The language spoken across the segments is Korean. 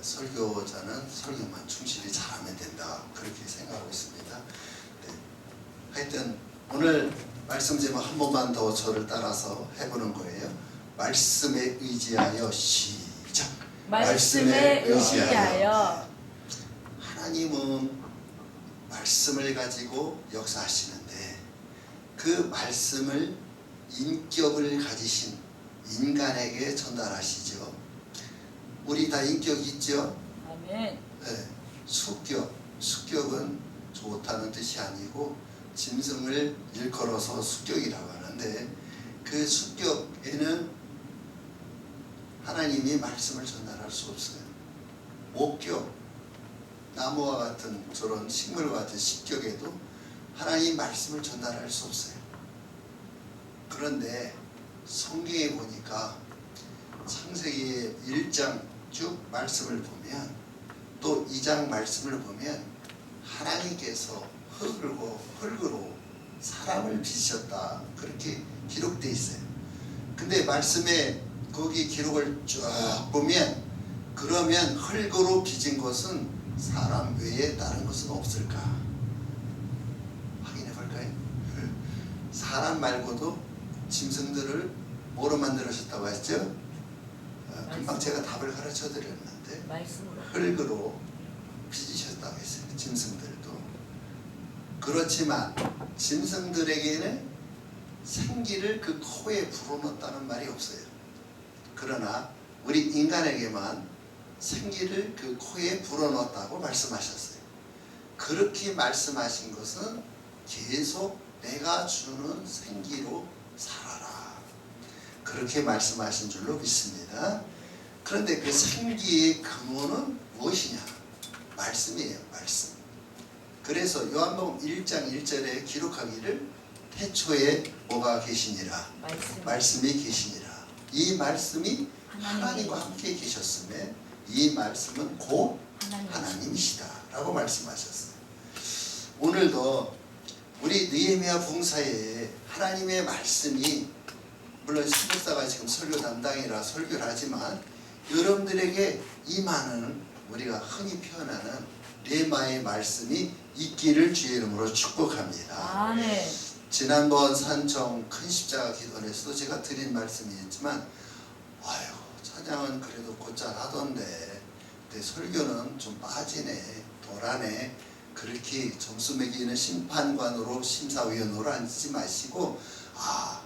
설교자는 설교만 충실히 잘하면 된다, 그렇게 생각하고 있습니다. 네. 하여튼 오늘 말씀 제목 한 번만 더 저를 따라서 해보는 거예요. 말씀에 의지하여 시작. 말씀에 의지하여. 하나님은 말씀을 가지고 역사하시는데 그 말씀을 인격을 가지신 인간에게 전달하시죠. 우리 다 인격이 있죠? 아멘. 네. 수격은 좋다는 뜻이 아니고 짐승을 일컬어서 수격이라고 하는데, 그 수격에는 하나님이 말씀을 전달할 수 없어요. 목격, 나무와 같은 저런 식물과 같은 식격에도 하나님 말씀을 전달할 수 없어요. 그런데 성경에 보니까 창세기 1장 쭉 말씀을 보면, 또 2장 말씀을 보면 하나님께서 흙으로 사람을 빚으셨다, 그렇게 기록되어 있어요. 근데 말씀에 거기 기록을 쭉 보면, 그러면 흙으로 빚은 것은 사람 외에 다른 것은 없을까? 확인해 볼까요? 사람 말고도 짐승들을 뭐로 만들으셨다고 했죠? 금방 제가 답을 가르쳐 드렸는데 흙으로 빚으셨다고 했어요. 짐승들도. 그렇지만 짐승들에게는 생기를 그 코에 불어넣었다는 말이 없어요. 그러나 우리 인간에게만 생기를 그 코에 불어넣었다고 말씀하셨어요. 그렇게 말씀하신 것은 계속 내가 주는 생기로 살아라, 그렇게 말씀하신 줄로 믿습니다. 그런데 그 생기의 근원은 무엇이냐? 말씀이에요. 말씀. 그래서 요한복음 1장 1절에 기록하기를 태초에 뭐가 계시니라? 말씀이 계시니라. 이 말씀이 하나님과 함께 계셨음에 이 말씀은 곧 하나님이시다 라고 말씀하셨어요. 오늘도 우리 느헤미야 봉사에 하나님의 말씀이, 물론 신목사가 지금 설교 담당이라 설교를 하지만 여러분들에게 임하는, 우리가 흔히 표현하는 레마의 말씀이 있기를 주의 이름으로 축복합니다. 아멘. 지난번 산청 큰 십자가 기도원에서도 제가 드린 말씀이 있지만, 아유 찬양은 그래도 곧잘 하던데 내 설교는 좀 빠지네, 덜하네, 그렇게 점수 매기는 심판관으로 심사위원으로 앉지 마시고,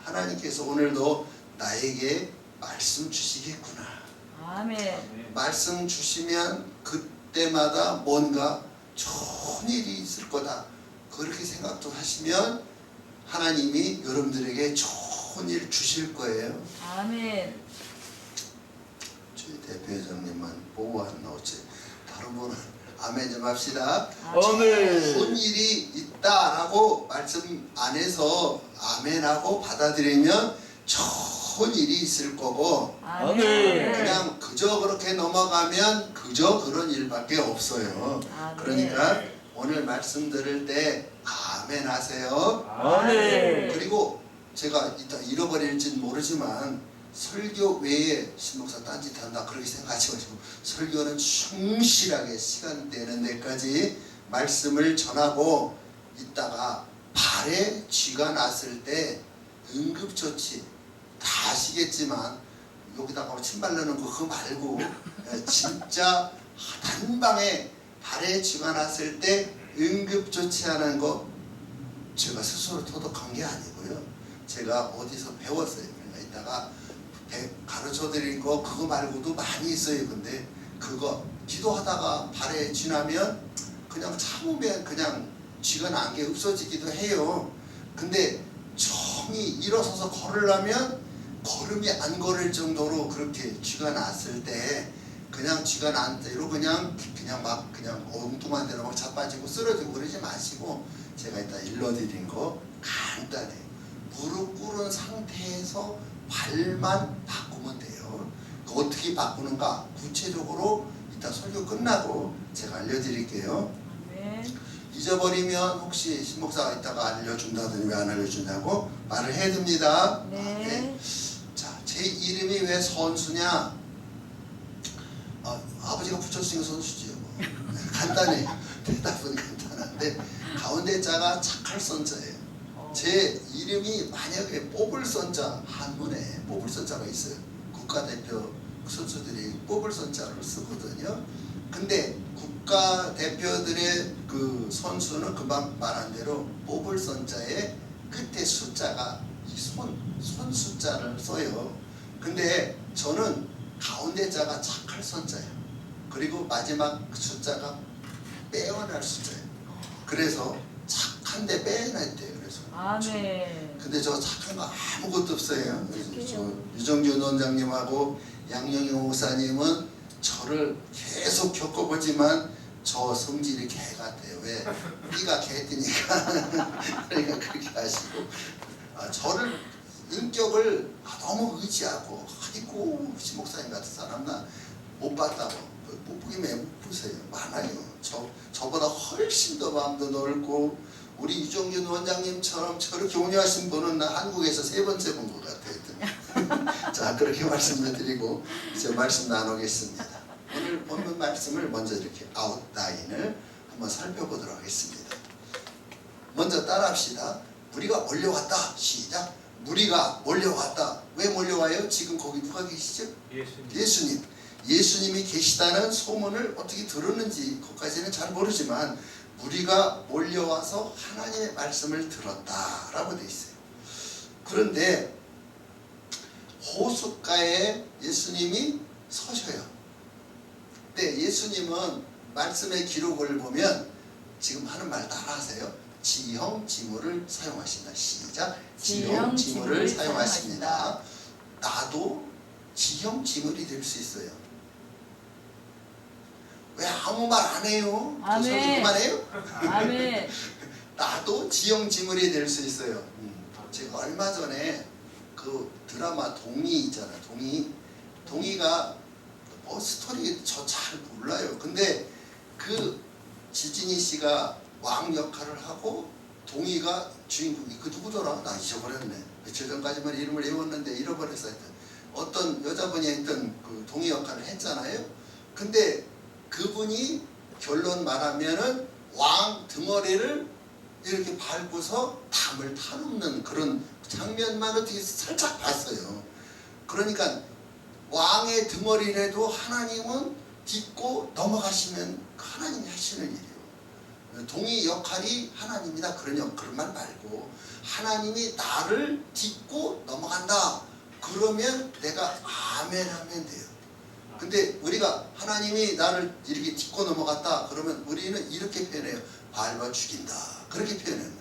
하나님께서 오늘도 나에게 말씀 주시겠구나. 아멘. 말씀 주시면 그때마다 뭔가 좋은 일이 있을 거다, 그렇게 생각도 하시면 하나님이 여러분들에게 좋은 일 주실 거예요. 아멘. 저희 대표회장님만 보고 안 나오지, 다른 분은 아멘 좀 합시다. 아멘. 좋은 일이 있다라고 말씀 안에서 아멘하고 받아들이면 좋은 일이 있을 거고, 아멘. 그냥 그저 그렇게 넘어가면 그저 그런 일밖에 없어요. 아멘. 그러니까 오늘 말씀 들을 때 아멘 하세요. 아멘. 그리고 제가 이따 잃어버릴지는 모르지만 설교 외에 신목사 딴짓한다 그렇게 생각하지 마시고, 설교는 충실하게 시간 되는 데까지 말씀을 전하고 있다가 발에 쥐가 났을 때 응급처치 다 아시겠지만, 여기다가 침 바르는 거 그거 말고 진짜 단방에 발에 쥐가 났을 때 응급조치하는 거 제가 스스로 터득한 게 아니고요, 제가 어디서 배웠어요. 그러니까 이따가 가르쳐 드린 거 그거 말고도 많이 있어요. 근데 그거 기도하다가 발에 쥐 나면 그냥 참으면 그냥 쥐가 난 게 없어지기도 해요. 근데 정이 일어서서 걸으려면 걸음이 안 걸을 정도로 그렇게 쥐가 났을 때 그냥 쥐가 난 대로 그냥 엉뚱한 데로 막 자빠지고 쓰러지고 그러지 마시고, 제가 이따 일러드린 거 간단해. 무릎 꿇은 상태에서 발만 바꾸면 돼요. 어떻게 바꾸는가 구체적으로 이따 설교 끝나고 제가 알려드릴게요. 아멘. 잊어버리면 혹시 신목사가 이따가 알려준다더니 왜 안 알려주냐고 말을 해야 됩니다. 네. 자, 제 이름이 왜 선수냐? 아버지가 박철승 선수지요. 뭐. 간단해요. 대답은 간단한데 가운데 자가 착할 선자예요. 제 이름이 만약에 뽑을 선자, 한문에 뽑을 선자가 있어요. 국가대표 선수들이 뽑을 선자를 쓰거든요. 근데 국가대표들의 그 선수는 금방 말한 대로 뽑을 선자에 끝에 숫자가 이 손 숫자를 써요. 근데 저는 가운데 자가 착할 선자예요. 그리고 마지막 숫자가 빼어날 숫자예요. 그래서 착한데 빼어났대요. 그래서 아멘. 근데 저 착한 거 아무것도 없어요. 저 유정준 원장님하고 양영영 목사님은 저를 계속 겪어보지만 저 성질이 개 같아요. 왜? 띠가 개띠니까. 그러니까 그렇게 하시고 저를 인격을 너무 의지하고 아이고 시 목사님 같은 사람 나 못 봤다고 못 보긴 왜 못 보세요. 많아요. 저보다 훨씬 더 마음도 넓고 우리 유정균 원장님처럼 저렇게 온유하신 분은 나 한국에서 3번째 본 것 같아요. 자, 그렇게 말씀을 드리고 이제 말씀 나누겠습니다. 오늘 본문 말씀을 먼저 이렇게 아웃라인을 한번 살펴보도록 하겠습니다. 먼저 따라합시다. 무리가 몰려왔다. 시작. 무리가 몰려왔다. 왜 몰려와요? 지금 거기 누가 계시죠? 예수님. 예수님이 계시다는 소문을 어떻게 들었는지 그것까지는 잘 모르지만 무리가 몰려와서 하나님의 말씀을 들었다라고 되어 있어요. 그런데 호숫가에 예수님이 서셔요. 근데 예수님은 말씀의 기록을 보면 지금 하는 말 따라하세요. 지형 지물을 사용하신다. 시작. 지형 지물을 사용하십니다. 나도 지형 지물이 될 수 있어요. 왜 아무 말 안 해요? 아멘. 그만해요? 아멘. 나도 지형 지물이 될 수 있어요. 제가 얼마 전에 그 드라마 동의 있잖아요. 동의가 뭐 스토리 저 잘 몰라요. 근데 그 지진이 씨가 왕 역할을 하고 동의가 주인공이 그 누구더라? 나 잊어버렸네. 며칠 전까지만 이름을 외웠는데 잃어버렸어. 하여튼 어떤 여자분이 했던 그 동의 역할을 했잖아요. 근데 그분이 결론 말하면은 왕 등어리를 이렇게 밟고서 담을 타놓는 그런 장면만 어떻게 살짝 봤어요. 그러니까 왕의 등어리라도 하나님은 딛고 넘어가시면 하나님이 하시는 일이에요. 동의 역할이 하나님이다. 그런 말 말고 하나님이 나를 딛고 넘어간다. 그러면 내가 아멘 하면 돼요. 근데 우리가 하나님이 나를 이렇게 딛고 넘어갔다 그러면 우리는 이렇게 표현해요. 밟아 죽인다. 그렇게 표현해요.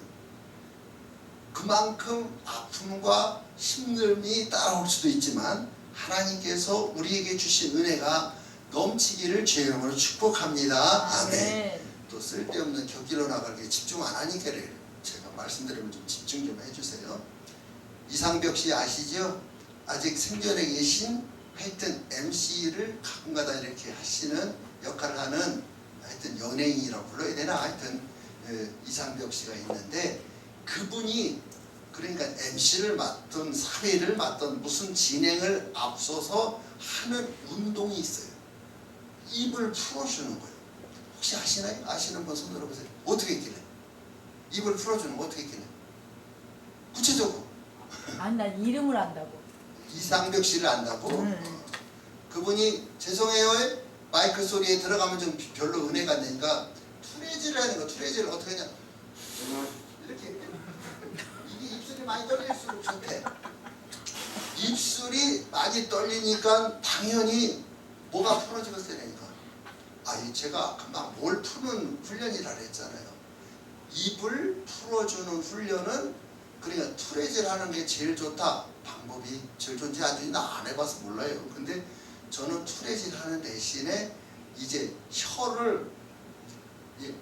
그만큼 아픔과 힘듦이 따라올 수도 있지만 하나님께서 우리에게 주신 은혜가 넘치기를 주의 이름으로 축복합니다. 아멘. 또 쓸데없는 격기로 나가게 집중 안 하니까 제가 말씀드리면 좀 집중 좀 해주세요. 이상벽 씨 아시죠? 아직 생전에 계신 하여튼 MC를 가끔가다 이렇게 하시는 역할을 하는 하여튼 연예인이라고 불러야 되나? 하여튼 이상벽 씨가 있는데 그분이 그러니까 MC를 맡던 사회를 맡던 무슨 진행을 앞서서 하는 운동이 있어요. 입을 풀어주는 거예요. 혹시 아시나요? 아시는 분 손 들어보세요. 어떻게 했길래? 입을 풀어주는 거 어떻게 했길래? 구체적으로. 아니 난 이름을 안다고. 이상벽 씨를 안다고? 그분이 죄송해요 마이크 소리에 들어가면 좀 별로 은혜가 안 되니까 투레지를 하는 거. 투레지를 어떻게 하냐 이렇게 이게 입술이 많이 떨릴수록 좋대. 입술이 많이 떨리니까 당연히 뭐가 풀어지겠으니까 제가 금방 뭘 푸는 훈련이라 했잖아요. 입을 풀어주는 훈련은 그러니까 투레지를 하는 게 제일 좋다. 방법이 제일 좋은지 아직 나 안 해봐서 몰라요. 근데 저는 투레질 하는 대신에 이제 혀를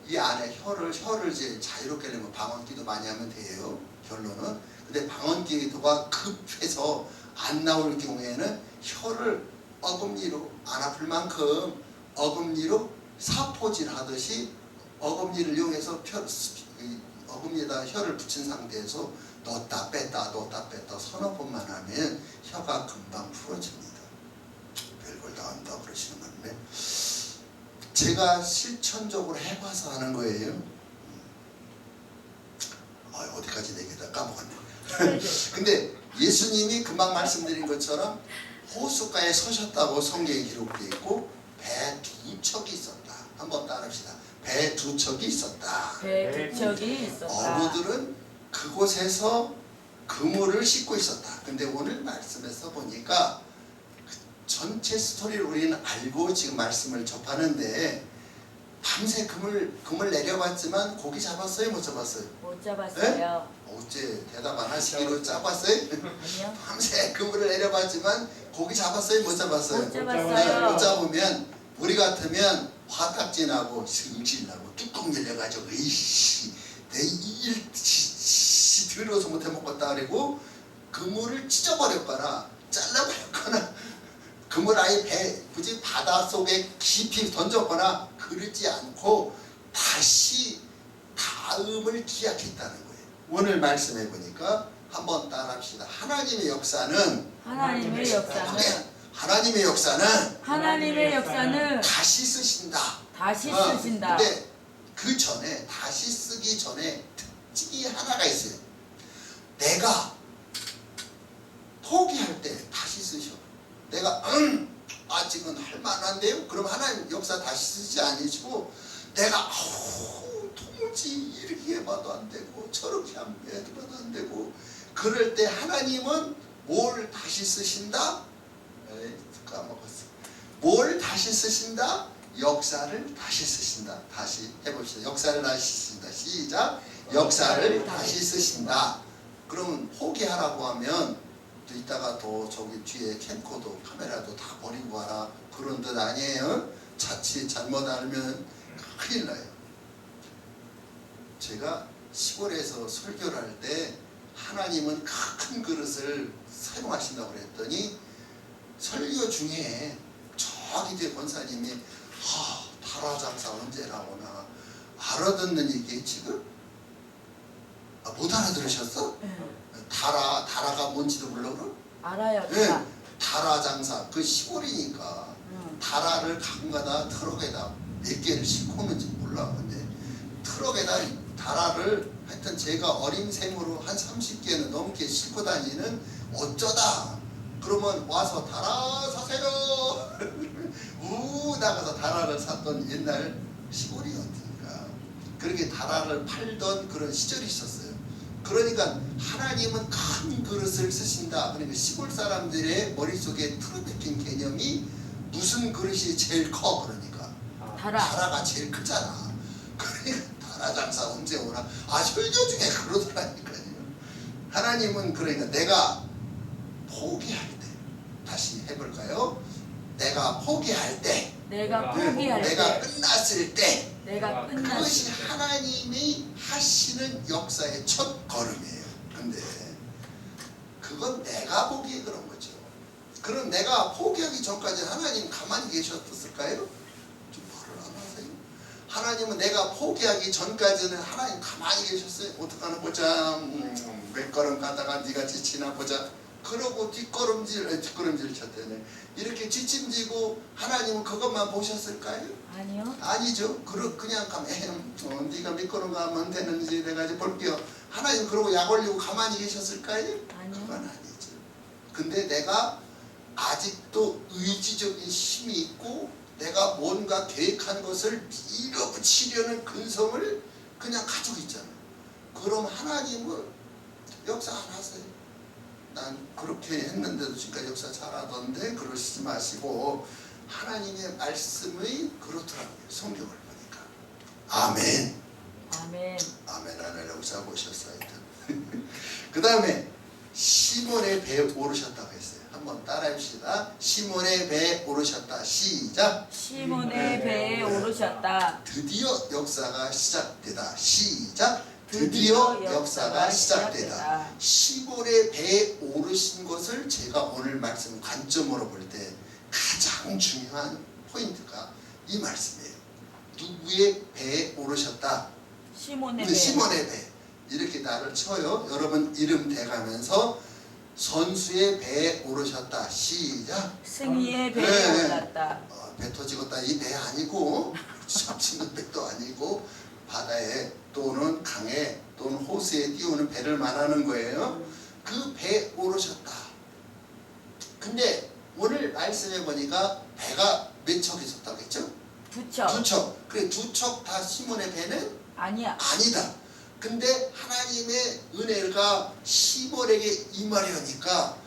이 안에 혀를 이제 자유롭게 내면 방언기도 많이 하면 돼요. 결론은. 근데 방언기도가 급해서 안 나올 경우에는 혀를 어금니로 안 아플 만큼 어금니로 사포질 하듯이 어금니를 이용해서 어금니에다 혀를 붙인 상태에서 넣었다 뺐다 서너 번만 하면 혀가 금방 풀어집니다. 별걸 다 한다 그러시는 건데 제가 실천적으로 해봐서 하는 거예요. 어디까지 얘기다 까먹었네. 근데 예수님이 금방 말씀드린 것처럼 호숫가에 서셨다고 성경에 기록되어 있고 배 두 척이 있었다. 한번 따라합시다. 배 두 척이 있었다. 배 두 척이 있었다. 어부들은 그곳에서 그물을 싣고 있었다. 근데 오늘 말씀에서 보니까 전체 스토리를 우리는 알고 지금 말씀을 접하는데 밤새 그물 내려봤지만 고기 잡았어요? 못 잡았어요? 못 잡았어요. 어째 대답 안 하시기로 짜봤어요? 아니요. 밤새 그물을 내려봤지만 고기 잡았어요? 못 잡았어요? 못 잡았어요. 못 잡으면 우리 같으면 화딱지나고 승질나고 뚜껑 열려가지고 이씨 내일 들어서 못해 먹겠다 그리고 그물을 찢어버렸거나 잘라버렸거나 그물 아예 배 굳이 바닷속에 깊이 던졌거나 그러지 않고 다시 다음을 기약했다는 거예요. 오늘 말씀해 보니까 한번 따라합시다. 하나님의 역사는 하나님의 역사는 다시 쓰신다. 다시 쓰신다. 근데 그 전에 다시 쓰기 전에 특징이 하나가 있어요. 내가 포기할 때 다시 쓰셔. 내가 아직은 할만한데요? 그럼 하나님 역사 다시 쓰지 아니시고 내가 도무지 이렇게 해봐도 안 되고 저렇게 해봐도 안 되고 그럴 때 하나님은 뭘 다시 쓰신다? 에이, 까먹었어. 뭘 다시 쓰신다? 역사를 다시 쓰신다. 다시 해봅시다. 역사를 다시 쓰신다. 시작. 역사를 다시 쓰신다. 그러면 포기하라고 하면 또 이따가 또 저기 뒤에 캠코더 카메라도 다 버리고 와라 그런 뜻 아니에요? 자칫 잘못 알면 큰일 나요. 제가 시골에서 설교를 할 때 하나님은 큰 그릇을 사용하신다고 그랬더니 설교 중에 저기 뒤에 권사님이 타라장사 언제 나오나 알아듣는 얘기 지금? 못 알아들으셨어? 다라가 뭔지도 몰라 그럼? 알아요. 네, 다라장사 그 시골이니까 다라를 가끔가다 트럭에다 몇 개를 싣고 오는지 몰라. 근데 트럭에다 다라를 하여튼 제가 어림생으로 한 30개는 넘게 싣고 다니는 어쩌다 그러면 와서 다라 사세요 우 나가서 다라를 샀던 옛날 시골이었으니까 그렇게 다라를 팔던 그런 시절이 있었어요. 그러니까 하나님은 큰 그릇을 쓰신다. 그러니까 시골 사람들의 머릿속에 틀어박힌 개념이 무슨 그릇이 제일 커? 그러니까 다라가 제일 크잖아. 그러니까 다라 장사 언제 오나? 설교 중에 그러더라니까요. 하나님은 그러니까 내가 포기할 때 다시 해볼까요? 내가 포기할 때 내가 끝났을 때 그것이 때 하나님이 하시는 역사의 첫 걸음이에요. 근데 그건 내가 보기에 그런 거죠. 그럼 내가 포기하기 전까지 하나님 가만히 계셨을까요? 좀 말을 안 하세요. 하나님은 내가 포기하기 전까지는 하나님 가만히 계셨어요. 어떡하나 보자. 몇 걸음 가다가 네가 지치나 보자. 그러고 뒷걸음질 쳤대네. 이렇게 뒷짐지고 하나님은 그것만 보셨을까요? 아니요. 아니죠. 그냥 가면 네가 몇 걸음 가면 되는지 내가 이제 볼게요. 하나님 그러고 약 올리고 가만히 계셨을까요? 아니요. 그건 아니죠. 근데 내가 아직도 의지적인 힘이 있고 내가 뭔가 계획한 것을 밀어붙이려는 근성을 그냥 가지고 있잖아요. 그럼 하나님은 역사 안 하세요. 난 그렇게 했는데도 지금까지 역사 잘하던데 그러시지 마시고 하나님의 말씀이 그렇더라고요. 성경을 보니까. 아멘. 아멘 하나라고 잡으셨어요. 그 다음에 시몬의 배에 오르셨다고 했어요. 한번 따라합시다. 시몬의 배에 오르셨다. 시작. 시몬의 배에 오르셨다. 드디어 역사가 시작되다. 시작. 드디어 역사가 시작되다. 시몬의 배에 오르신 것을 제가 오늘 말씀 관점으로 볼 때 가장 중요한 포인트가 이 말씀이에요. 누구의 배에 오르셨다? 시몬의 배. 이렇게 나를 쳐요. 여러분 이름 대가면서 선수의 배에 오르셨다. 시작. 승리의 배에 올랐다. 배 터지겠다 이 배 아니고 접시는 백도 아니고 바다에 또는 강에 또는 호수에 띄우는 배를 말하는 거예요. 그 배에 오르셨다. 근데 오늘 말씀해 보니까 배가 몇 척 있었다고 했죠? 두 척. 두 척. 그래 두 척 다 시몬의 배는 아니야. 아니다. 근데 하나님의 은혜가 시몬에게 임하려니까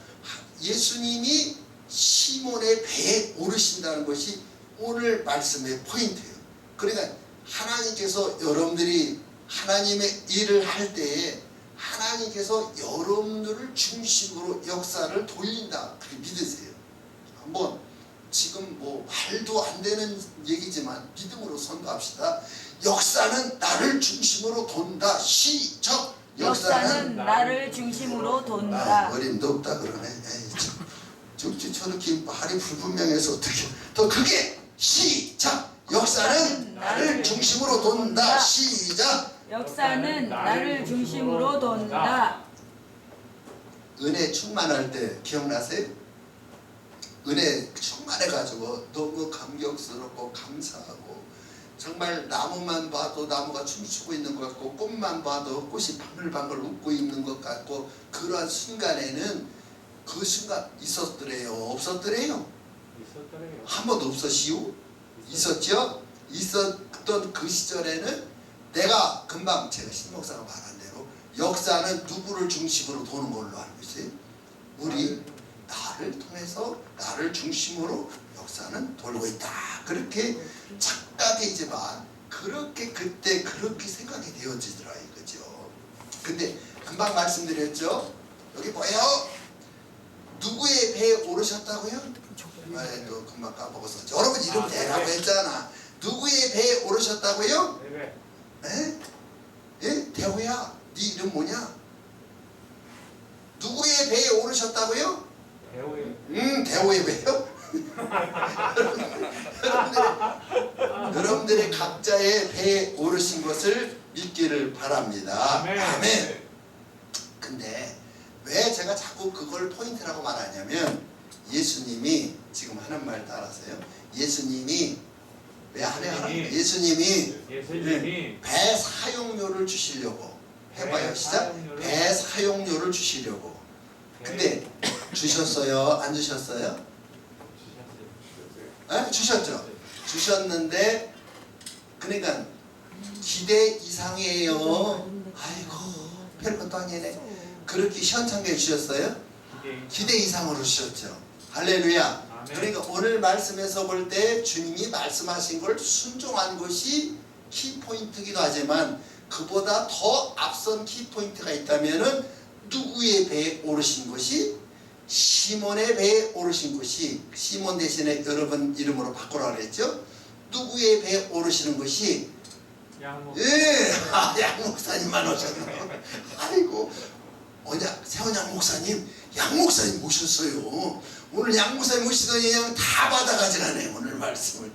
예수님이 시몬의 배에 오르신다는 것이 오늘 말씀의 포인트예요. 그러니까 하나님께서 여러분들이 하나님의 일을 할 때에 하나님께서 여러분들을 중심으로 역사를 돌린다. 그렇게 믿으세요. 한번 지금 뭐 말도 안 되는 얘기지만 믿음으로 선도합시다. 역사는 나를 중심으로 돈다. 시작. 역사는 나를 중심으로 돈다. 어림도 없다 그러네. 저렇게 말이 불분명해서 어떻게 더 크게 시작. 역사는 나를 중심으로 돈다. 시작. 역사는 나를 중심으로 돈다. 은혜 충만할 때 기억나세요? 은혜 충만해가지고 너무 감격스럽고 감사하고 정말 나무만 봐도 나무가 춤추고 있는 것 같고 꽃만 봐도 꽃이 방글방글 웃고 있는 것 같고 그러한 순간에는 그 순간 있었더래요? 없었더래요? 있었더래요. 한 번도 없었시오? 있었죠? 있었던 그 시절에는 내가 금방 제가 신목사가 말한 대로 역사는 누구를 중심으로 도는 걸로 알고 있어요? 우리 나를 통해서 나를 중심으로 역사는 돌고 있다. 그렇게 착각이지만 그렇게 그때 그렇게 생각이 되어지더라 이거죠. 근데 금방 말씀드렸죠? 여기 뭐예요? 누구의 배에 오르셨다고요? 또 금방 까먹었어. 여러분 이름 대라고 했잖아. 누구의 배에 오르셨다고요? 에? 예? 대호야, 네 이름 뭐냐? 누구의 배에 오르셨다고요? 배우의. 대호의 배요? 여러분들의 각자의 배에 오르신 것을 믿기를 바랍니다. 아멘. 근데 왜 제가 자꾸 그걸 포인트라고 말하냐면 예수님이 지금 하는 말 따라서요. 예수님이 왜 하냐? 예수님이 배 사용료를 주시려고 해봐요. 시작. 배 사용료를 주시려고. 근데 주셨어요? 안 주셨어요? 에? 주셨죠. 주셨는데 그러니까 기대 이상이에요. 아이고 별것도 아니네. 그렇게 시원찮게 주셨어요? 기대 이상으로 주셨죠. 할렐루야. 그러니까 오늘 말씀에서 볼 때 주님이 말씀하신 걸 순종한 것이 키포인트이기도 하지만 그보다 더 앞선 키포인트가 있다면은 누구의 배에 오르신 것이? 시몬의 배에 오르신 것이. 시몬 대신에 여러분 이름으로 바꾸라 그랬죠? 누구의 배에 오르시는 것이? 예, 양 목사님만 오셨네요. 아이고, 세원양 목사님, 양 목사님 모셨어요. 오늘 양 목사님 모시더니 그냥 다 받아가지라네 오늘 말씀을.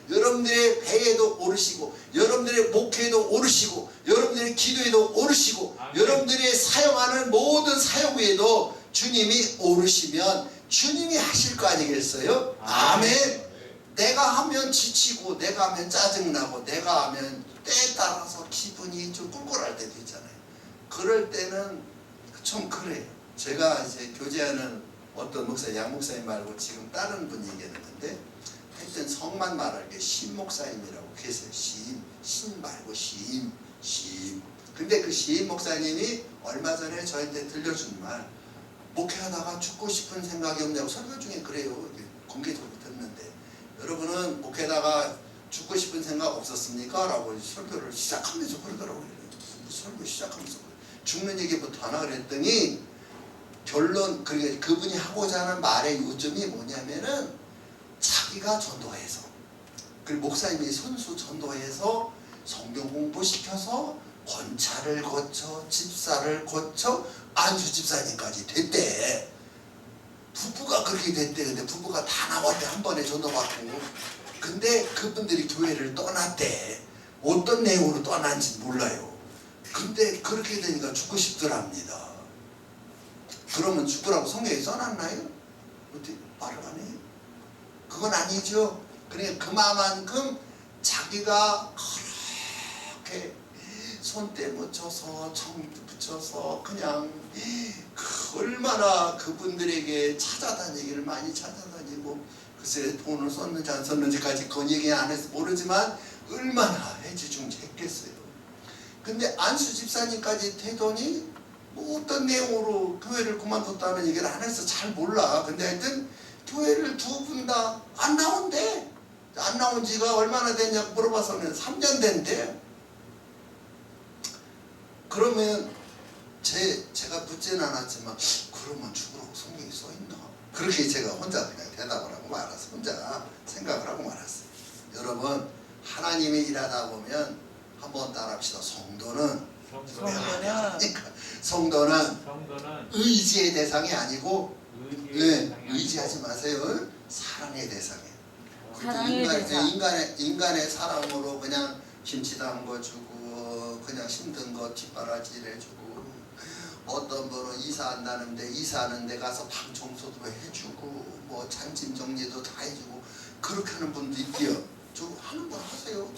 여러분들의 배에도 오르시고, 여러분들의 목회에도 오르시고, 여러분들의 기도에도 오르시고, 여러분들이 사용하는 모든 사역에도 주님이 오르시면 주님이 하실 거 아니겠어요? 아멘. 내가 하면 지치고, 내가 하면 짜증나고, 내가 하면 때에 따라서 기분이 좀 꿀꿀할 때도 있잖아요. 그럴 때는 좀 그래요. 제가 이제 교제하는 어떤 목사, 양 목사님 말고 지금 다른 분이 얘기했는데 하여튼 성만 말할게 신 목사님이라고 계세요. 신 말고 심. 근데 그 신 목사님이 얼마 전에 저한테 들려준 말, 목회하다가 죽고 싶은 생각이 없냐고. 설교 중에 그래요. 공개적으로 듣는데 여러분은 목회하다가 죽고 싶은 생각 없었습니까? 라고 설교를 시작하면서 그러더라고요. 설교 시작하면서 죽는 얘기부터 하나 그랬더니 결론, 그러니까 그분이 하고자 하는 말의 요점이 뭐냐면은 자기가 전도해서, 그리고 목사님이 선수 전도해서 성경 공부시켜서 권차를 거쳐 집사를 거쳐 안수 집사님까지 됐대. 부부가 그렇게 됐대. 근데 부부가 다 나왔대. 한 번에 전도받고. 근데 그분들이 교회를 떠났대. 어떤 내용으로 떠난지 몰라요. 근데 그렇게 되니까 죽고 싶더랍니다. 그러면 죽으라고 성경에 써놨나요? 어떻게 말을 안 해요? 그건 아니죠. 그러니까 그만큼 자기가 그렇게 손때 묻혀서 청도 붙여서 그냥 얼마나 그분들에게 찾아다니기를 많이 찾아다니고 글쎄 돈을 썼는지 안 썼는지까지 그건 얘기 안 해서 모르지만 얼마나 애지중지했겠어요. 근데 안수 집사님까지 되더니 뭐 어떤 내용으로 교회를 그만뒀다는 얘기를 안 해서 잘 몰라. 근데 하여튼 교회를 두 분 다 안 나온대. 안 나온 지가 얼마나 됐냐고 물어봐서는 3년 된대. 그러면 제가 묻지는 않았지만 그러면 죽으라고 성경에 써있나? 그렇게 제가 혼자 그냥 대답을 하고 말았어요. 혼자 생각을 하고 말았어요. 여러분 하나님이 일하다 보면 한번 따라합시다. 성도는 의지의 대상이 아니고 의지하지 마세요. 사랑의 대상이에요. 사랑의 대상. 인간의 사랑으로 그냥 김치 담궈주고 그냥 힘든 거 뒷바라지를 해주고 어떤 분은 이사한다는데 이사하는 데 가서 방 청소도 해주고 뭐 잔짐 정리도 다 해주고 그렇게 하는 분도 있대요. 저 하는 분 하세요.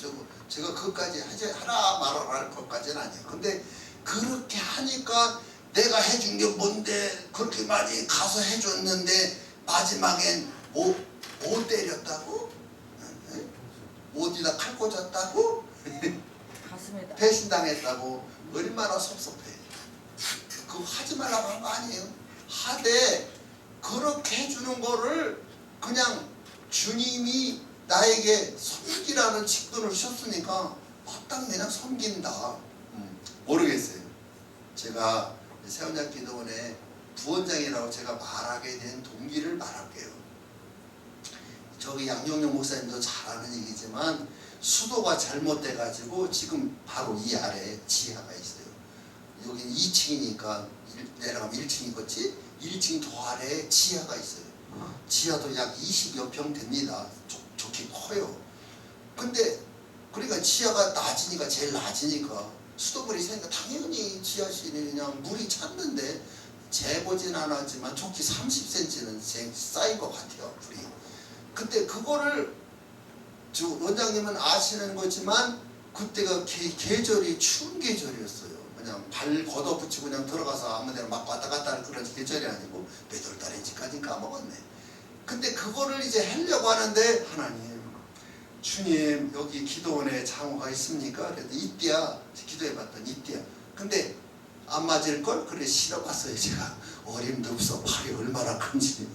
제가 그것까지 하라 말아라 할 것까지는 아니에요. 근데 그렇게 하니까 내가 해준 게 뭔데 그렇게 많이 가서 해줬는데 마지막엔 못 때렸다고? 어디다 칼 꽂았다고? 가슴에다. 배신당했다고? 얼마나 섭섭해. 그거 하지 말라고 한 거 아니에요. 하되 그렇게 해주는 거를 그냥 주님이 나에게 섬기라는 직분을 주셨으니까 마땅히 그냥 섬긴다. 모르겠어요. 제가 세원장기도원의 부원장이라고 제가 말하게 된 동기를 말할게요. 저기 양영영 목사님도 잘 아는 얘기지만 수도가 잘못돼가지고 지금 바로 이 아래에 지하가 있어요. 여기는 2층이니까 내려가면 1층이겠지? 1층 더 아래에 지하가 있어요. 지하도 약 20여 평 됩니다. 좋게 커요. 근데 그러니까 지하가 낮으니까 제일 낮으니까 수도물이 새니까 당연히 지하실에 그냥 물이 찼는데 재보진 않았지만 좋게 30cm는 쌓인 것 같아요. 물이. 근데 그거를 저 원장님은 아시는 거지만 그때가 계절이 추운 계절이었어요. 그냥 발 걷어붙이고 그냥 들어가서 아무데나 막 왔다 갔다 하는 그런 계절이 아니고 몇 월 달인지까지 까먹었네. 근데 그거를 이제 하려고 하는데 하나님 주님 여기 기도원에 장호가 있습니까? 그래도 있대야. 기도해봤더니 있대야. 근데 안 맞을걸? 그래 실어봤어요. 제가 어림도 없어. 팔이 얼마나 큰지.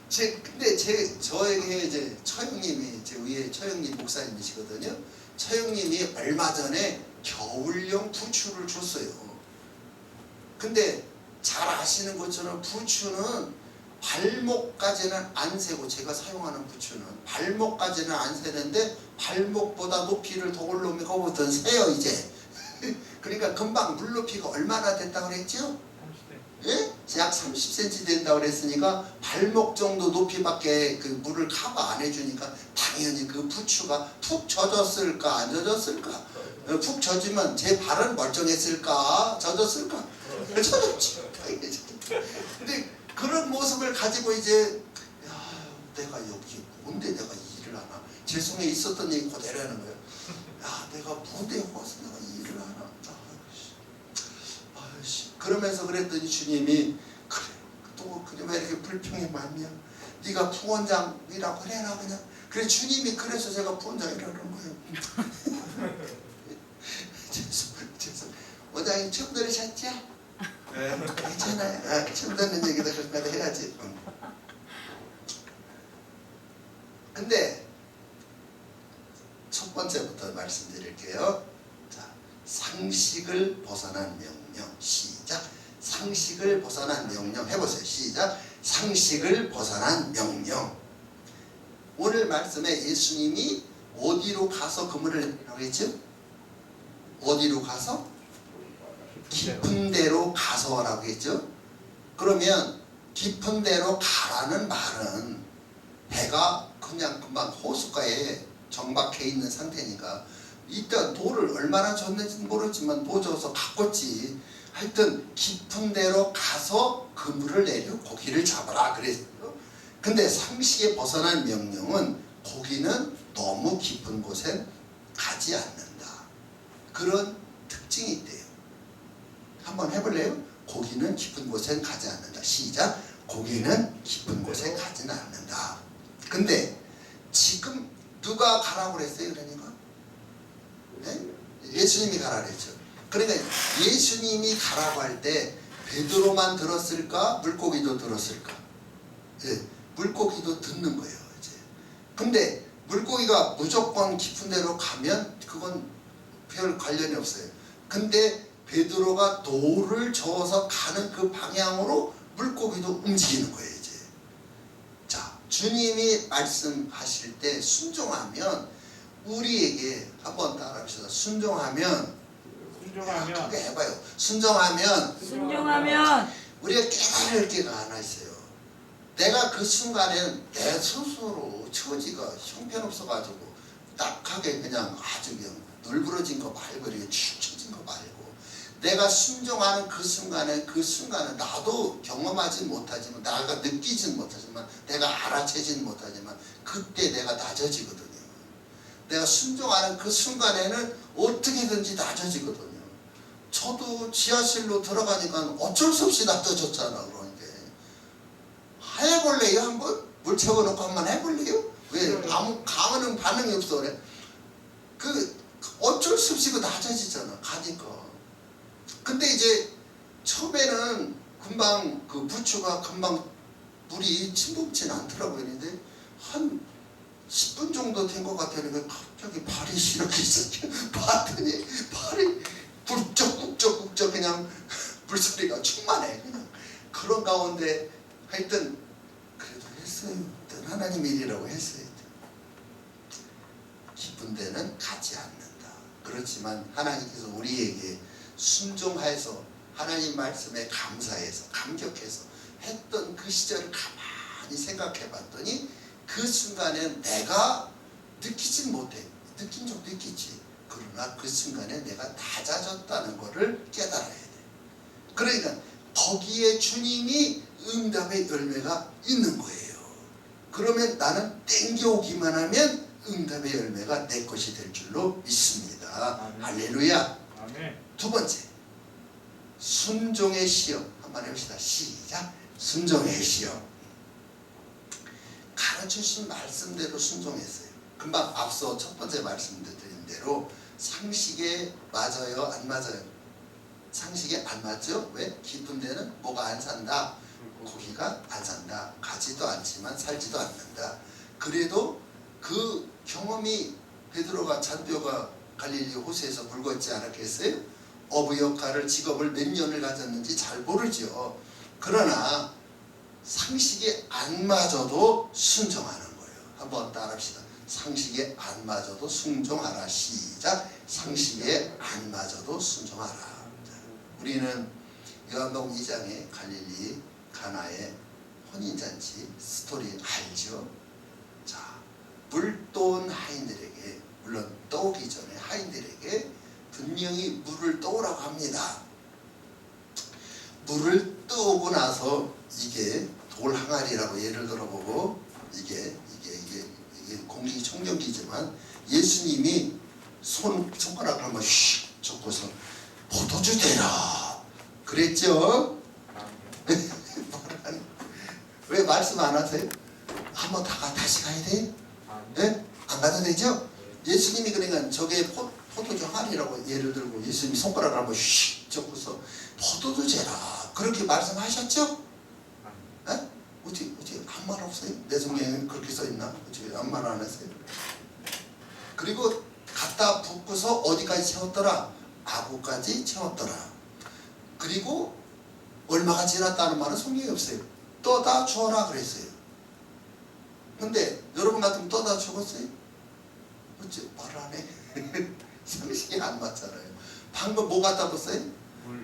근데 저에게 이제 처형님이 제 위에 처형님 목사님이시거든요. 처형님이 얼마 전에 겨울용 부추를 줬어요. 근데 잘 아시는 것처럼 부추는 발목까지는 안 세고 제가 사용하는 부추는 발목까지는 안 세는데 발목보다 높이를 더 올라오면 거기부터는 세요 이제. 그러니까 금방 물 높이가 얼마나 됐다고 그랬죠? 예? 약 30cm 된다고 그랬으니까 발목 정도 높이밖에 그 물을 커버 안 해주니까 당연히 그 부추가 푹 젖었을까 안 젖었을까? 푹 젖으면 제 발은 멀쩡했을까? 젖었을까? 젖었죠. 근데 그런 모습을 가지고 이제 야, 내가 여기 뭔데 내가 일을 하나? 제 손에 있었던 얘기 그대로 하는 거예요. 야, 내가 뭔데 여기 와서 내가 일을 하나? 아이씨. 그러면서 그랬더니 주님이 그래, 또 그래 왜 이렇게 불평이 많냐? 네가 부원장이라고 해라 그냥. 그래 주님이 그래서 제가 부원장이라고 그런 거예요. 죄송. 원장님 처음 들으셨죠? 괜찮아요. 처음 듣는 얘기도 그렇게 해야지. 근데 첫 번째부터 말씀드릴게요. 자, 상식을 벗어난 명령. 시작. 상식을 벗어난 명령 해보세요. 시작. 상식을 벗어난 명령. 오늘 말씀에 예수님이 어디로 가서 그물을 내리라고 했죠? 어디로 가서? 깊은 데로 가서라고 했죠. 그러면 깊은 데로 가라는 말은 배가 그냥 금방 호숫가에 정박해 있는 상태니까 이때 돌을 얼마나 줬는지는 모르지만 노져서 바꿨지. 하여튼 깊은 데로 가서 그물을 내려 고기를 잡아라 그랬어요. 근데 상식에 벗어난 명령은 고기는 너무 깊은 곳에 가지 않는다. 그런 특징이 있대요. 한번 해볼래요? 고기는 깊은 곳에 가지 않는다. 시작. 고기는 깊은 곳에 가지는 않는다. 근데 지금 누가 가라고 그랬어요? 그러니까 네? 예수님이 가라 그랬죠. 그러니까 예수님이 가라고 할 때 베드로만 들었을까? 물고기도 들었을까? 예, 물고기도 듣는 거예요. 이제. 근데 물고기가 무조건 깊은 데로 가면 그건 별 관련이 없어요. 근데 베드로가 돌을 저어서 가는 그 방향으로 물고기도 움직이는 거예요. 이제. 자, 주님이 말씀하실 때 순종하면 우리에게 한번 따라합시다. 순종하면 크게 해봐요. 순종하면 우리가 깨달을 게가 하나 있어요. 내가 그 순간에는 내 스스로 처지가 형편없어가지고 딱하게 그냥 아주 그냥 널브러진 거 말고 이렇게 축 처진 거 말고 내가 순종하는 그 순간은 나도 경험하지 못하지만 내가 느끼진 못하지만 내가 알아채진 못하지만 그때 내가 낮아지거든요. 내가 순종하는 그 순간에는 어떻게든지 낮아지거든요. 저도 지하실로 들어가니까 어쩔 수 없이 낮아졌잖아. 그러니까 해볼래요? 한번? 물 채워놓고 한번 해볼래요? 왜? 아무 강하는 반응이 없어 그래? 어쩔 수 없이 낮아지잖아. 가니까. 근데 이제 처음에는 금방 그 부추가 금방 물이 침범치는 않더라고요. 근데 한 10분 정도 된 것 같으니까 갑자기 발이 이렇게 있었죠. 봤더니 발이 굵적굵적 그냥 물소리가 충만해. 그냥 그런 가운데 하여튼 그래도 했어요. 하여튼 하나님의 일이라고 했어요. 깊은 데는 가지 않는다. 그렇지만 하나님께서 우리에게 순종해서 하나님 말씀에 감사해서 감격해서 했던 그 시절을 가만히 생각해 봤더니 그 순간에 내가 느끼진 못해. 느낀 적도 있겠지. 그러나 그 순간에 내가 낮아졌다는 것을 깨달아야 돼. 그러니까 거기에 주님이 응답의 열매가 있는 거예요. 그러면 나는 땡겨오기만 하면 응답의 열매가 내 것이 될 줄로 믿습니다. 아멘. 할렐루야. 아멘. 두 번째, 순종의 시험. 한번 해봅시다. 시작. 순종의 시험. 가르쳐주신 말씀대로 순종했어요. 금방 앞서 첫 번째 말씀드린 대로 상식에 맞아요? 안 맞아요? 상식에 안 맞죠? 왜? 깊은 데는 뭐가 안 산다? 고기가 안 산다. 가지도 않지만 살지도 않는다. 그래도 그 경험이 베드로가 잔뼈가 갈릴리 호수에서 굵었지 않았겠어요? 어부 역할을 직업을 몇 년을 가졌는지 잘 모르죠. 그러나 상식에 안 맞아도 순종하는 거예요. 한번 따라합시다. 상식에 안 맞아도 순종하라. 시작. 상식에 안 맞아도 순종하라. 우리는 요한복음 2장의 갈릴리 가나의 혼인잔치 스토리 알죠? 자, 물 떠온 하인들에게, 물론 떠오기 전에 하인들에게 분명히 물을 떠오라고 합니다. 물을 떠오고 나서 이게 돌 항아리라고 예를 들어보고 이게 공기청정기지만 예수님이 손가락을 한번 휙 젓고서 포도주 대라 그랬죠? 왜 말씀 안 하세요? 한번 다시 가야 돼? 네? 안 가도 되죠? 예수님이 그러니까 저게 포도주 항아리라고 예를 들고 예수님이 손가락을 한번 휙 젓고서 포도주 재라 그렇게 말씀하셨죠? 네? 어떻게 아무 말 없어요? 내 성경에 그렇게 써있나? 어떻게 아무 말 안 했어요? 그리고 갖다 붓고서 어디까지 채웠더라? 아구까지 채웠더라. 그리고 얼마가 지났다는 말은 성경에 없어요. 떠다 주어라 그랬어요. 근데 여러분 같으면 떠다 죽었어요? 어째 말을 안 해? 상식이 안 맞잖아요. 방금 뭐 갖다 붓어요?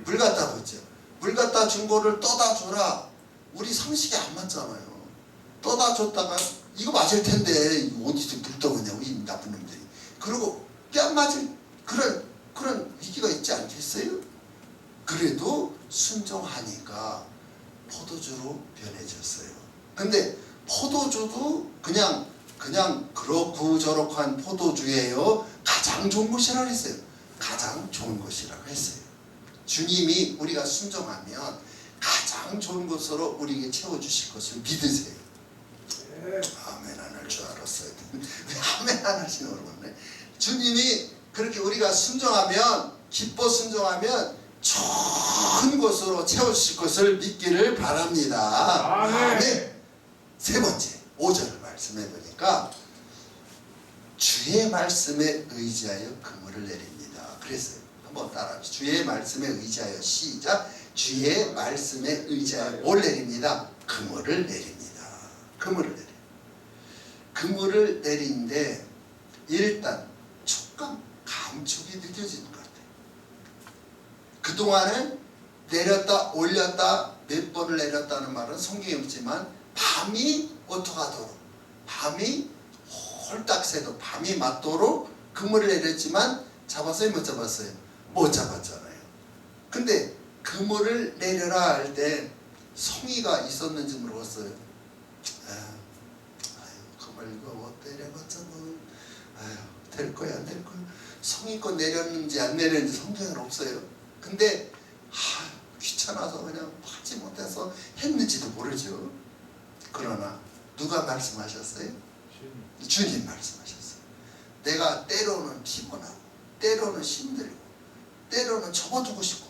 물 갖다 붓죠. 물 갖다 준 거를 떠다 줘라. 우리 상식이 안 맞잖아요. 떠다 줬다가 이거 맞을 텐데 어디서 물 떠오냐고 이 나쁜 놈들이. 그리고 뺨 맞을 그런 위기가 있지 않겠어요? 그래도 순종하니까 포도주로 변해졌어요. 근데 포도주도 그냥 그렇고 저렇고 한 포도주예요. 가장 좋은 것이라고 했어요. 가장 좋은 것이라고 했어요. 주님이 우리가 순종하면 가장 좋은 것으로 우리에게 채워주실 것을 믿으세요. 아멘 안 할 줄 알았어요. 왜 아멘 안 하시는 모르겠네. 주님이 그렇게 우리가 순종하면, 기뻐 순종하면 좋은 것으로 채우실 것을 믿기를 바랍니다. 아멘. 세 번째 5절 말씀해 보니까 주의 말씀에 의지하여 그물을 내립니다. 그랬어요. 한번 따라합시다. 주의 말씀에 의지하여, 시작. 주의 말씀에 의지하여 뭘 내립니다? 그물을 내립니다. 그물을 내려. 그물을 내리는데 일단 촉감, 감촉이 느껴지는 것 같아요. 그동안은 내렸다 올렸다 몇 번을 내렸다는 말은 성경에 없지만 밤이 어떡하도록, 밤이 홀딱 새도 밤이 맞도록 그물을 내렸지만 잡았어요? 못 잡았어요? 못 잡았잖아요. 근데 그물을 내려라 할 때 성의가 있었는지 물어봤어요. 그물 이거 못 내려봤자 뭐 될 거야 안 될 거야. 성의껏 내렸는지 안 내렸는지 성경에는 없어요. 근데 귀찮아서 그냥 하지 못해서 했는지도 모르죠. 그러나 누가 말씀하셨어요? 주님 말씀하셨어요. 내가 때로는 피곤하고 때로는 힘들고 때로는 접어두고 싶고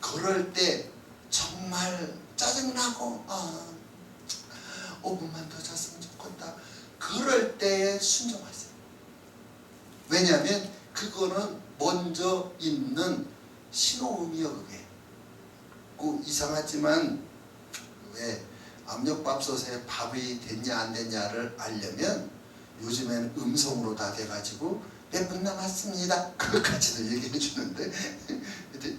그럴 때 정말 짜증나고 5분만 더 잤으면 좋겠다. 그럴 때에 순종하세요. 왜냐하면 그거는 먼저 있는 신호음이요. 그게 이상하지만 왜 압력밥솥에 밥이 됐냐 안 됐냐를 알려면 요즘에는 음성으로 다 돼가지고 몇 분 남았습니다. 그것까지도 얘기해 주는데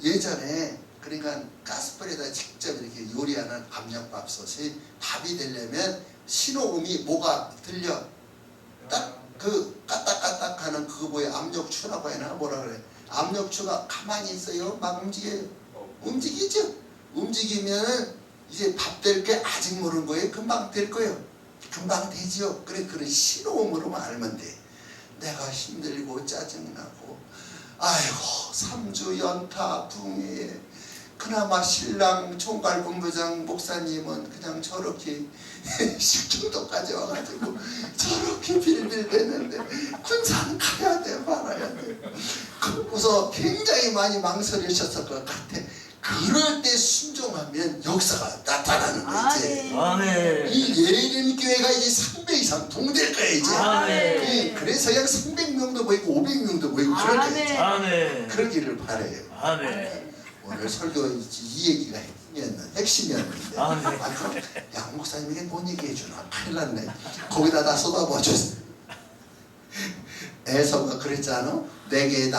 예전에 그러니까 가스불에다 직접 이렇게 요리하는 압력밥솥이 밥이 되려면 신호음이 뭐가 들려? 딱 그 까딱까딱 하는 그거 뭐야? 압력추라고 해나 뭐라 그래? 압력추가 가만히 있어요? 막 움직여요? 움직이죠? 움직이면은 이제 밥 될 게 아직 모르는 거예요? 금방 될 거예요? 금방 되지요? 그래, 그런 신호음으로만 알면 돼. 내가 힘들고 짜증나고 아이고 3주 연타 붕해. 그나마 신랑 총괄본부장 목사님은 그냥 저렇게 식중독까지 와가지고 저렇게 빌빌대는데 군산 가야 돼 말아야 돼. 그러고서 굉장히 많이 망설이셨을 것 같아. 그럴 때 순종하면 역사가 나타나는 거지. 아멘. 이 예림교회가 이제 300 이상 동될 거야 이제. 아멘. 그래서 약 300명도 모이고 500명도 모이고 그럴 거야 이제. 아멘. 그러기를 바래요. 아멘. 오늘 설교 이 얘기가 핵심이었는데 그럼 양 목사님에게 뭔 얘기해 주나 큰일 났네. 거기다 다 쏟아부어 줬어. 에서가 그랬잖아. 내게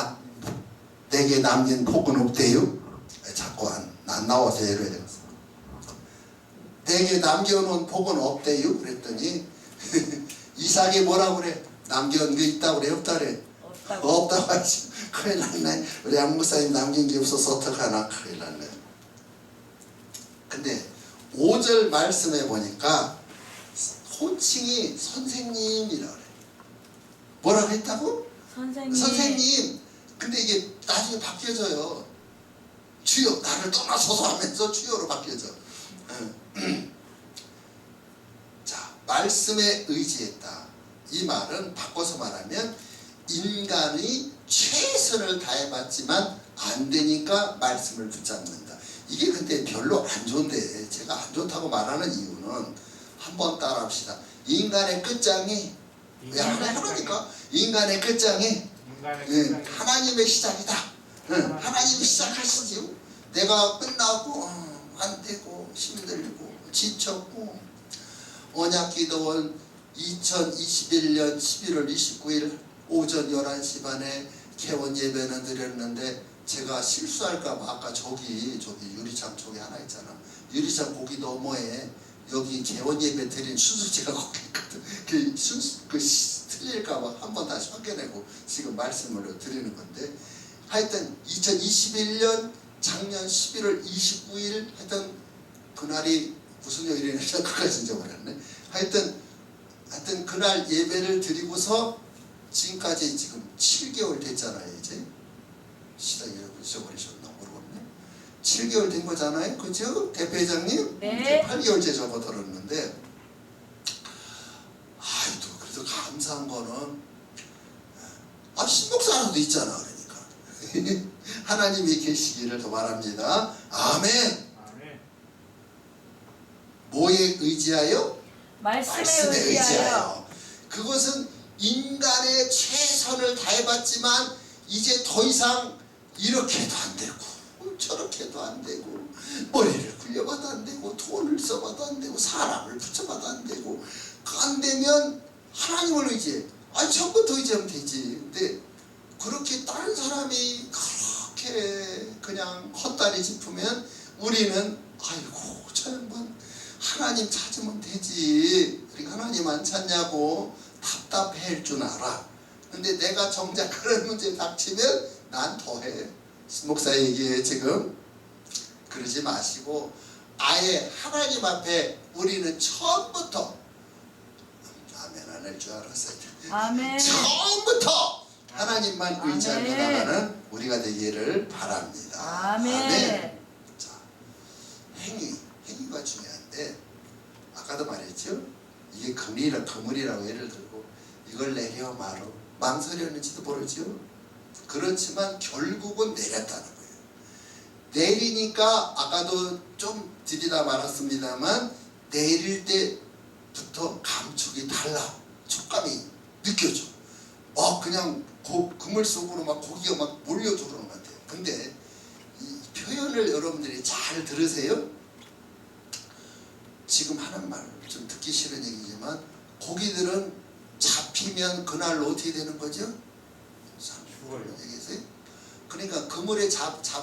남긴 복은 없대요. 자꾸 안 나와서 예를 들어서 내게 남겨놓은 복은 없대요. 그랬더니 이삭이 뭐라고 그래? 남겨놓은 게 있다고 그래? 없다 그래? 없다고 하지. 큰일 났네. 우리 양 목사님 남긴 게 없어서 어떡하나. 큰일 났네. 근데 5절 말씀해 보니까 호칭이 선생님이라고 그래. 뭐라고 했다고? 선생님. 근데 이게 나중에 바뀌어져요. 주여 나를 떠나소서 하면서 주여로 바뀌어져. 자, 말씀에 의지했다. 이 말은 바꿔서 말하면 인간이 최선을 다해봤지만 안 되니까 말씀을 붙잡는다. 이게 근데 별로 안 좋은데 제가 안 좋다고 말하는 이유는 한번 따라합시다. 인간의 끝장이 하나니까 인간의 끝장이 하나님의 시작이다. 하나님이 시작하시지요. 내가 끝나고 안 되고 힘들고 지쳤고 언약기도원 2021년 11월 29일 오전 11시 반에 개원 예배는 드렸는데 제가 실수할까봐 아까 저기 유리창 쪽에 하나 있잖아. 유리창 거기 너머에 여기 개원 예배 드린 순수지가 거기 있거든. 그 틀릴까봐 한번 다시 확인하고 지금 말씀을 드리는 건데 하여튼 2021년 작년 11월 29일 하여튼 그날이 무슨 요일이냐 그까지 잊어버렸네. 하여튼 하여튼 그날 예배를 드리고서 지금까지 지금 7개월 됐잖아요. 이제 시다 잊어버리셨나 모르겠네. 7개월 된 거잖아요. 그죠? 대표회장님? 네. 이제 8개월째 접어들었는데 아이도 그래도 감사한 거는 신목사라도 있잖아. 그러니까 하나님이 계시기를 더 바랍니다. 아멘. 아멘. 뭐에 의지하여? 말씀에 의지하여. 그것은 인간의 최선을 다해봤지만 이제 더 이상 이렇게도 안 되고 저렇게도 안 되고 머리를 굴려봐도 안 되고 돈을 써봐도 안 되고 사람을 붙여봐도 안 되고 안 되면 하나님을 의지해. 처음부터 의지하면 되지. 근데 그렇게 다른 사람이 그렇게 그냥 헛다리 짚으면 우리는 아이고 저 양반 하나님 찾으면 되지. 그러니까 하나님 안 찾냐고 답답해할 줄 알아. 근데 내가 정작 그런 문제 닥치면 난 더해. 목사 얘기해 지금. 그러지 마시고 아예 하나님 앞에 우리는 처음부터 아멘 안 할 줄 알았어요. 아멘. 처음부터 하나님만 아멘. 의지하며 나가는 우리가 되기를 바랍니다. 아멘. 자, 행위가 중요한데 아까도 말했죠. 이게 그물이라고 예를 들고 이걸 내려 말어 망설였는지도 모르죠. 그렇지만 결국은 내렸다는 거예요. 내리니까 아까도 좀 드리다 말았습니다만 내릴 때부터 감촉이 달라. 촉감이 느껴져. 그냥 그물 속으로 막 고기가 막 몰려들어오는 것 같아요. 근데 이 표현을 여러분들이 잘 들으세요. 지금 하는 말 좀 듣기 싫은 얘기지만 고기들은 잡히면 그날 어떻게 되는 거죠? 죽어요. 얘기했어요. 그러니까 그물에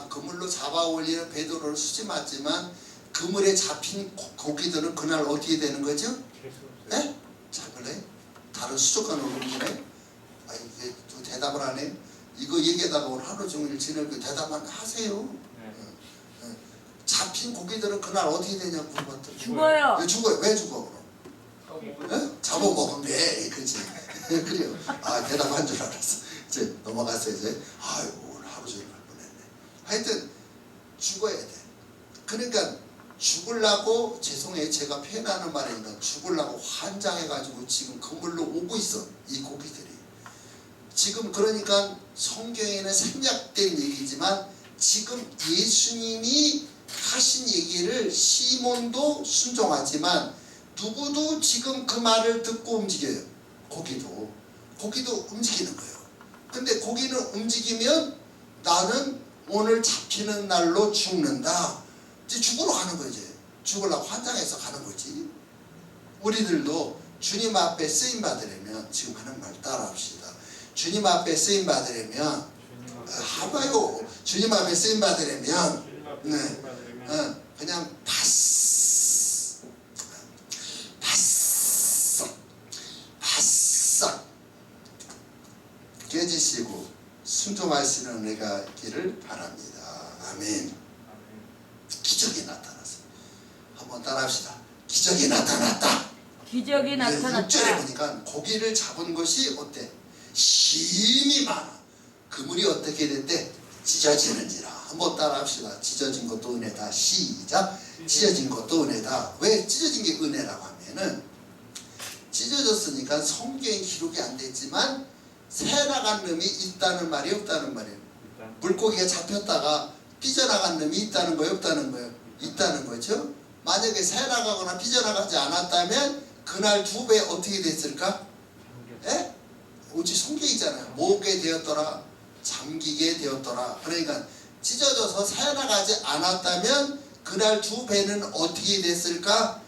그물로 잡아 올리는 베드로를 수지 맞지만 그물에 잡힌 고기들은 그날 어떻게 되는 거죠? 재수 없어요. 네? 잘 그래? 다른 수족관 올리네? 이게 또 대답을 안 해? 이거 얘기하다가 오늘 하루 종일 지내고 대답만 하세요. 네. 잡힌 고기들은 그날 어떻게 되냐고 물어봤더니 죽어요. 왜 죽어요? 왜 죽어 그럼? 네? 잡아먹으면 돼. 그렇지. 그래요. 대답한 줄 알았어. 이제 넘어갔어요. 이제 아이고 오늘 하루 종일 할 뻔했네. 하여튼 죽어야 돼. 그러니까 죽으려고 죄송해요. 제가 표현하는 말이니까 죽으려고 환장해가지고 지금 그물로 오고 있어. 이 고기들이. 지금 그러니까 성경에는 생략된 얘기지만 지금 예수님이 하신 얘기를 시몬도 순종하지만 누구도 지금 그 말을 듣고 움직여요. 고기도 움직이는 거예요. 근데 고기는 움직이면 나는 오늘 잡히는 날로 죽는다. 이제 죽으러 가는 거지. 죽으려고 환장해서 가는 거지. 우리들도 주님 앞에 쓰임 받으려면 지금 하는 말 따라합시다. 주님 앞에 쓰임 받으려면 하봐요. 주님 앞에 쓰임 받으려면 그냥 바싹 깨지시고 순종하시는 은혜가 있기를 바랍니다. 아멘. 기적이 나타났어요. 한번 따라합시다. 기적이 나타났다. 기적이 나타났다. 6절에 보니까 고기를 잡은 것이 어때? 힘이 많아. 그물이 어떻게 됐대? 찢어지는지라. 한번 따라합시다. 찢어진 것도 은혜다. 시작. 찢어진 것도 은혜다. 왜 찢어진 게 은혜라고 하면은 찢어졌으니까 성경에 기록이 안 됐지만 새나간 놈이 있다는 말이 없다는 말이에요. 물고기가 잡혔다가 삐져나간 놈이 있다는 거예요, 없다는 거예요? 있다는 거죠. 만약에 새나가거나 삐져나가지 않았다면 그날 2배 어떻게 됐을까? 예? 오직 성경이잖아요. 모게 되었더라, 잠기게 되었더라. 그러니까 찢어져서 새나가지 않았다면 그날 2배는 어떻게 됐을까?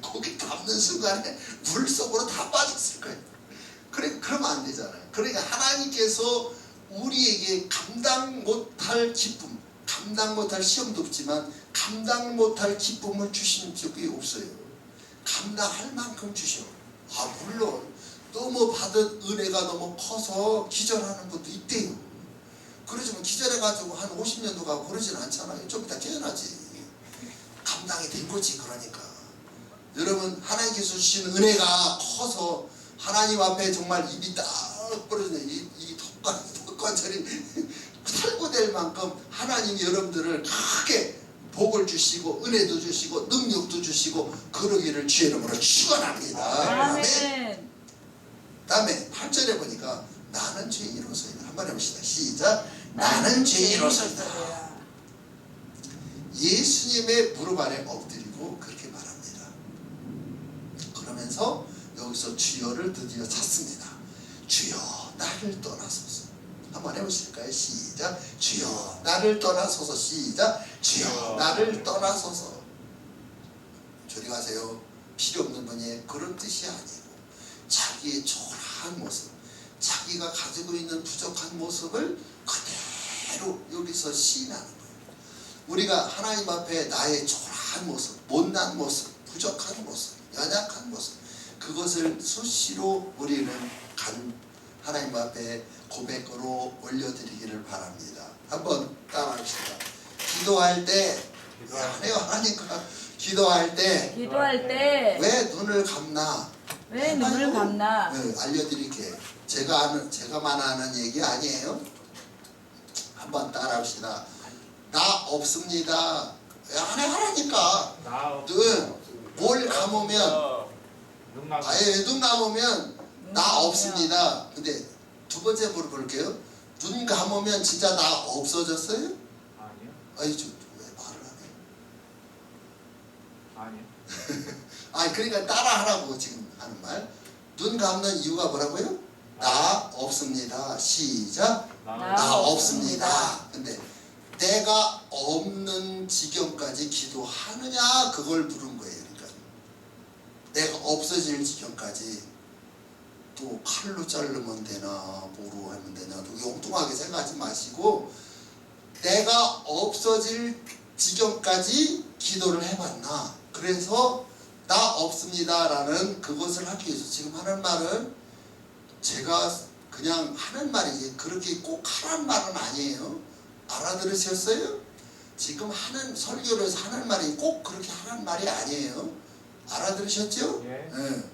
고기 잡는 순간에 물속으로 다 빠졌을 거예요. 그러면 안 되잖아요. 그러니까 하나님께서 우리에게 감당 못할 기쁨, 감당 못할 시험도 없지만 감당 못할 기쁨을 주신 적이 없어요. 감당할 만큼 주셔. 물론 너무 받은 은혜가 너무 커서 기절하는 것도 있대요. 그러지만 기절해가지고 한 50년도 가고 그러진 않잖아요. 좀 이따 깨어나지. 감당이 된 거지. 그러니까 여러분 하나님께서 주신 은혜가 커서 하나님 앞에 정말 입이 딱 벌어지네. 이 턱관절이 탈구될 만큼 하나님이 여러분들을 크게 복을 주시고 은혜도 주시고 능력도 주시고 그러기를 주의 이름으로 축원합니다. 아멘. 다음에 8절에 보니까 나는 죄인으로서이다. 한번 해봅시다. 시작. 나는 죄인으로서이다. 예수님의 무릎 아래 엎드리고 그렇게 말합니다. 그러면서 여기서 주여를 드디어 찾습니다. 주여 나를 떠나소서. 한번 해보실까요? 시작. 주여 나를 떠나소서. 시작. 주여 나를 떠나소서. 저리 가세요. 필요 없는 분이 그런 뜻이 아니고 자기의 초라한 모습, 자기가 가지고 있는 부족한 모습을 그대로 여기서 시인하는 거예요. 우리가 하나님 앞에 나의 초라한 모습, 못난 모습, 부족한 모습, 연약한 모습, 그것을 수시로 우리는 하나님 앞에 고백으로 올려드리기를 바랍니다. 한번 따라합시다. 기도할 때 하나님과 기도할 때 왜 눈을 감나? 왜 눈을 감나? 네, 알려드릴게요. 제가만 아는 얘기 아니에요. 한번 따라합시다. 나 없습니다. 왜 안 해? 하라니까. 뭘 감으면 눈 감으면 나 없습니다. 근데 두 번째 물어볼게요. 눈 감으면 진짜 나 없어졌어요? 아니요. 아니 왜 말을 안 해? 아니요. 아니 그러니까 따라하라고 지금 하는 말. 눈 감는 이유가 뭐라고요? 나 없습니다. 시작. 나 없습니다. 근데 내가 없는 지경까지 기도하느냐 그걸 물은 거예요. 그러니까 내가 없어질 지경까지 또 칼로 자르면 되나 뭐로 하면 되나 또 엉뚱하게 생각하지 마시고 내가 없어질 지경까지 기도를 해봤나. 그래서 나 없습니다 라는 그것을 하기 위해서 지금 하는 말은 제가 그냥 하는 말이지 그렇게 꼭 하란 말은 아니에요. 알아들으셨어요? 지금 하는 설교를 해서 하는 말이 꼭 그렇게 하란 말이 아니에요. 알아들으셨죠? 예. 네.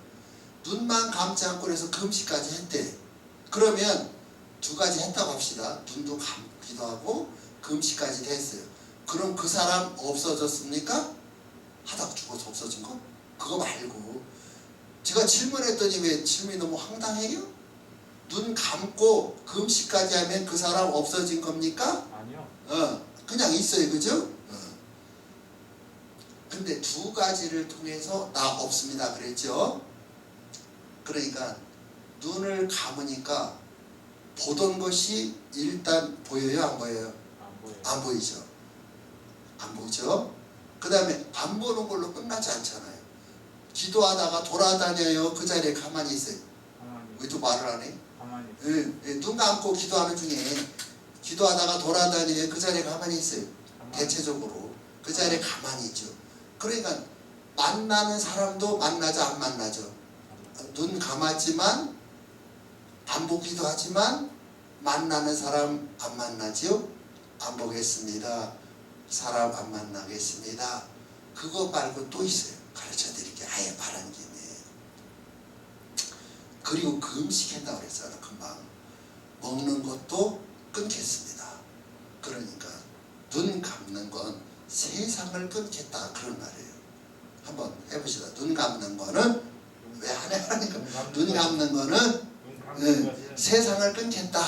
눈만 감지 않고 그래서 금식까지 했대. 그러면 두 가지 했다고 합시다. 눈도 감기도 하고 금식까지 했어요. 그럼 그 사람 없어졌습니까? 하다가 죽어서 없어진 거? 그거 말고 제가 질문했더니 왜 질문이 너무 황당해요? 눈 감고 금식까지 하면 그 사람 없어진 겁니까? 아니요. 그냥 있어요. 그죠? 근데 두 가지를 통해서 나 없습니다 그랬죠? 그러니까 눈을 감으니까 보던 것이 일단 보여요? 안 보여요? 안 보여요. 안 보이죠? 안 보이죠? 그 다음에 안 보는 걸로 끝나지 않잖아요. 기도하다가 돌아다녀요. 그 자리에 가만히 있어요. 가만히. 왜 또 말을 안 해? 가만히. 눈 감고 기도하는 중에 기도하다가 돌아다녀요. 그 자리에 가만히 있어요. 대체적으로 그 자리에 가만히 있죠. 그러니까 만나는 사람도 만나죠, 안 만나죠. 눈 감았지만 안 보기도 하지만 만나는 사람 안 만나지요? 안 보겠습니다. 사람 안 만나겠습니다. 그거 말고 또 있어요. 가르쳐 드릴게요. 아예 바란 김에. 그리고 금식했다 그랬잖아. 금방 먹는 것도 끊겠습니다. 그러니까 눈 감는 건 세상을 끊겠다 그런 말이에요. 한번 해봅시다. 눈 감는 거는 왜 안 해? 하니까 눈 감는 거는 세상을 끊겠다.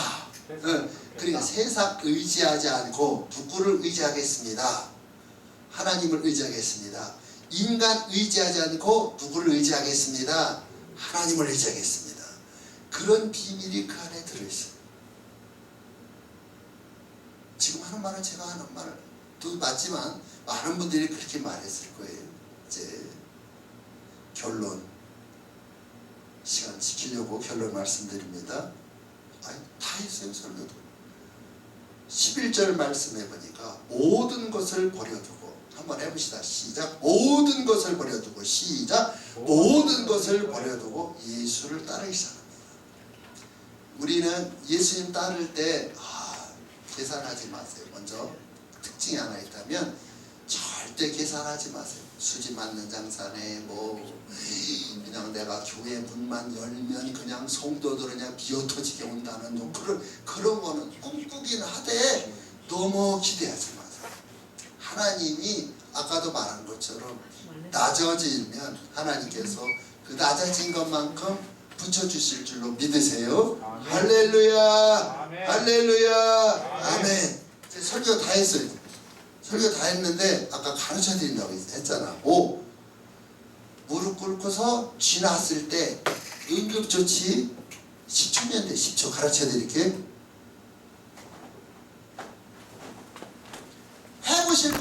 그러니까 세상 의지하지 않고 누구를 의지하겠습니다. 하나님을 의지하겠습니다. 인간 의지하지 않고 누구를 의지하겠습니다. 하나님을 의지하겠습니다. 그런 비밀이 그 안에 들어있어요. 지금 하는 말은 제가 하는 말도 맞지만 많은 분들이 그렇게 말했을 거예요. 이제 결론, 시간 지키려고 결론 말씀드립니다. 아니, 다 했어요. 설교도 11절 말씀해 보니까 모든 것을 버려두고 한번 해봅시다. 시작. 모든 것을 버려두고 시작. 모든 것을 버려두고 예수를 따르기 시작합니다. 우리는 예수님 따를 때 계산하지 마세요. 먼저 특징이 하나 있다면 절대 계산하지 마세요. 수지 맞는 장사네 뭐 그냥 내가 교회 문만 열면 그냥 성도들은 그냥 비어터지게 온다는 좀 그런 거는 꿈꾸긴 하되 너무 기대하지 마세요. 하나님이 아까도 말한 것처럼 낮아지면 하나님께서 그 낮아진 것만큼 붙여주실 줄로 믿으세요. 아멘. 할렐루야. 아멘. 할렐루야. 아멘. 이제 설교 다 했어요. 설교 다 했는데 아까 가르쳐 드린다고 했잖아. 5. 무릎 꿇고서 쥐났을 때 응급조치 10초면 돼. 10초 가르쳐 드릴게. 해보실 분